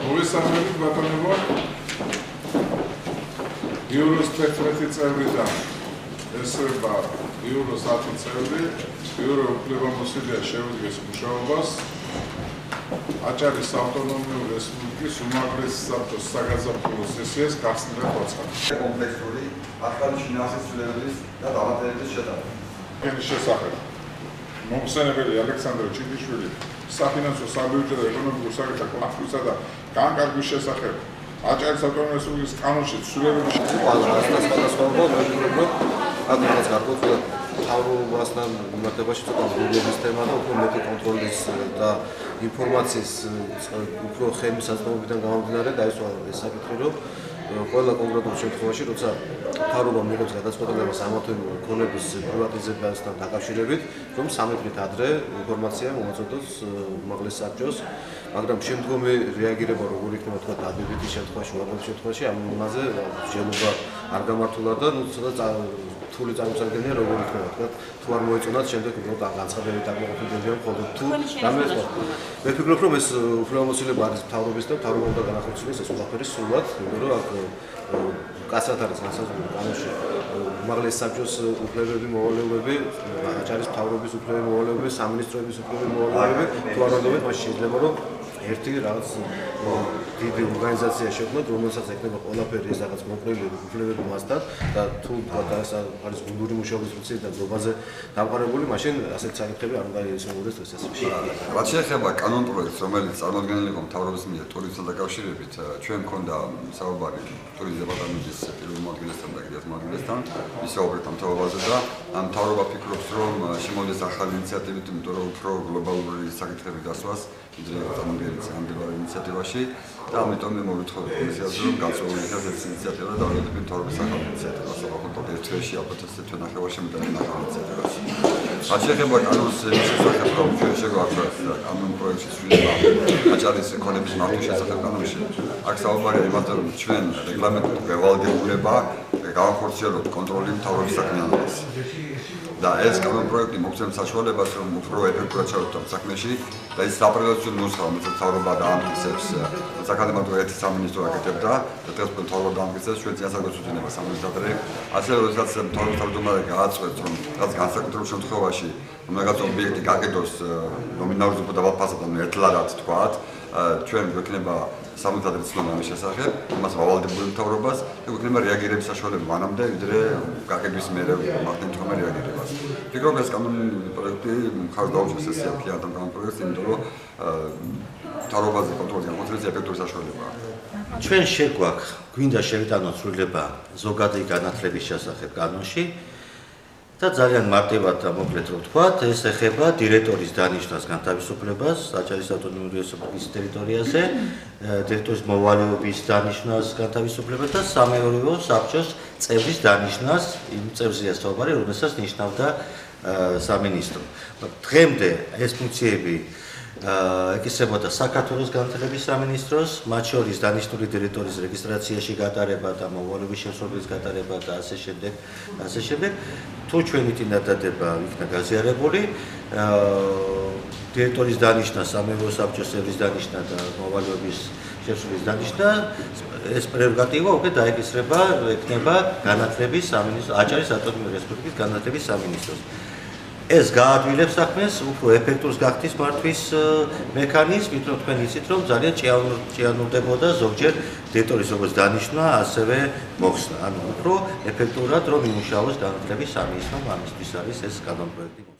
მოგესალმებით ბატონებო. ბიუროს 11 წევრიდან ესება ბიუროს 10 წევრი. ბიურო უფლებამოსილია შეუდგეს მუშაობას აჭარის ავტონომიური რესპუბლიკის უმაღლესი საბჭოს საგაზაფხულო სესიას გახსნილად მოაწყდა. კომპლექსური ახალში ნასაცვლეების და დამატებების შეტანა. ენის შესახებ მომხსენებელი ალექსანდრე ჩიტიშვილი საფინანსო, საბიუჯეტო და ეკონომიკურ საკითხთა კონსულტანტისა და განკარგვის შესახებ აჭარის ავტონომიური რესპუბლიკის კანონში ცვლილებების ადრესაც გარკვეულ თავრობასთან მიმართებაში ცოტა გულების თემა და უფრო მეტი კონტროლის და ინფორმაციის უფრო ხელმისაწვდომობიდან გამომდინარე დაისვა ეს საკითხი, რომ ყველა კონკრეტულ შემთხვევაში, როცა თავრობა მიიღებს გადაწყვეტილებას ამა თუ იმ ქონების პრივატიზაციასთან დაკავშირებით, რომ 3 დღით ადრე ინფორმაცია მომაწოდოს უმაღლეს საბჭოს, მაგრამ შემდგომი რეაგირება როგორ იქნება თქვა დადებითი შემთხვევაში, უარყოფითი შემთხვევაში ამაზე ჯერობა არ გამართულა და ცოტა რთული წარმოდგენია როგორ იქნება თქვა თუ არ მოეწონათ შემდეგ უბრალოდ განცხადებებით აღმოჩენილია მხოლოდ თუ რამეს მე ვფიქრობ რომ ეს უფლებამოსილება არის თავრობის და თავრობა უნდა განახორციელოს ეს ყველაფერი სრულად, იმიტომ რომ აქ კაცად არის განსაზღვრული კანონში უმაღლეს საბჭოს უფლებები, მოვალეობები, აჭარის თავრობის უფლებები, მოვალეობები, სამინისტროების უფლებები, მოვალეობები, თუ არ ვარდობთ, მაშინ შეიძლება რომ ერთი რაღაც დიდი ორგანიზაცია შექმნათ, რომელსაც ეკნება ყველაფერი ეს რაღაც მოყოლილი უფლებები მასთან და თუ ეს არის გუნდური მუშაობის პროცესი და გლობალზე დამყარებული, მაშინ ასეთ საკითხები არ უნდა ისმოდეს წესებში. რაც შეეხება კანონ პროექტს, რომელიც წარმოქმნილი იყო მთავრობის მიერ ტურიზმთან დაკავშირებით, ჩვენ მქონდა საუბარი ტურიზმის დეპარტამენტის პირველ მოადგილესთან და კიდევ მოადგილესთან, ისაუბრეთ ამ თაობაზე და ამ მთავრობა ფიქრობს, რომ შემოვიდეს ახალი ინიციატივით, იმიტომ რომ უფრო გლობალური საკითხები დასვას ვიდრე წარმოგიდგენთ ამ ინიციატივაში და ამიტომ მე მოვითხოვე კომისიაზე, რომ გაწეული იქნას ეს ინიციატივა და დავიწყოთ მთავრობის ახალ ინიციატივას, საფუძვლად ერთ თვეში აპროტესტეთ ჩვენ ნახევარში მეტყვი ახალ ინიციატივას. რაც შეეხება კანონს შესახებ, რომ ჩვენ შეგვაქვს კანონ პროექტში ცვლილება აჭარის ქონების მართვის შესახებ კანონში, აქ საუბარია იმაზე, რომ ჩვენ რეგლამენტით გვევალდებულება გავახორციელოთ კონტროლი მთავრობის საქმიანობას. და ეს კანონ პროექტი მოგცემს საშუალებას, რომ უფრო ეფექტურად ჩავერთოთ ამ საქმეში და ის საპრეზიდენტო ნუსხა, რომელსაც მთავრობა დაამტკიცებს, საკადემიო ერთი სამინისტრო აკეთებდა და დღეს მთავრობა დაამტკიცებს, ჩვენ წინასწარ უძინება სამინისტროთი. ასევე როდესაც მთავრობის თავმჯდომარე გააწყვეტს, რომ რაც განსაკუთრებულ შემთხვევაში რაღაც ობიექტი გაკეთოს ნომინალურ ფასად ან ერთლადად თქვათ, ჩვენ გვექნება სამუდადრო ცნობა ამის შესახებ, იმას ავალდებულ მთავრობას და გვექნება რეაგირების საშუალება მანამდე, ვიდრე გაკეთების მერე მართლაც თქმა რეაგირებას. ფიქრობ ეს კანონი პროექტი მხარს დაუჭერს ეს ამ კანონ პროექტს, იმიტომ რომ მთავრობაზე კონტროლის განხორციელების ეფექტური საშუალებაა. ჩვენ შეგვაქვს გვინდა შევიტანოთ ცვლილება ზოგადი განათლების შესახებ კანონში და ძალიან მარტივად და მოკლედ რომ ვთქვათ, ეს ეხება დირექტორის დანიშვნას განთავისუფლებას აჭარის ავტონომიური რესპუბლიკის ტერიტორიაზე, დირექტორის მოვალეობის დანიშვნას განთავისუფლებას და სამეურვეო საბჭოს წევრის დანიშვნას იმ წევრზეა საუბარი, რომელსაც ნიშნავდა სამინისტრო. დღემდე ეს ფუნქციები ეკისრებოდა საქართველოს განათლების სამინისტროს, მათ შორის დანიშნული დირექტორის რეგისტრაციაში გატარება და მოვალეობის შესრულების გატარება და ასე შემდეგ. თუ ჩვენი წინადადება იქნა გაზიარებული, დირექტორის დანიშვნა, სამეურვეო საბჭოს წევრის დანიშვნა და მოვალეობის შესრულების დანიშნა, ეს პრეროგატივა უკვე დაეკისრება, ექნება განათლების სამინისტრო, აჭარის ავტონომიური რესპუბლიკის განათლების სამინისტროს. ეს გაადვილებს საქმეს, უფრო ეფექტურს გახდის მართვის მექანიზმი, რომ თქვენ იცით, რომ ძალიან ჭიანურდებოდა ზოგჯერ დირექტორის როგორც დანიშვნა, ასევე მოხსნა. ანუ უფრო ეფექტურად რომ იმუშაოს განათლების სამინისტრო, ამისთვის არის ეს კანონპროექტი.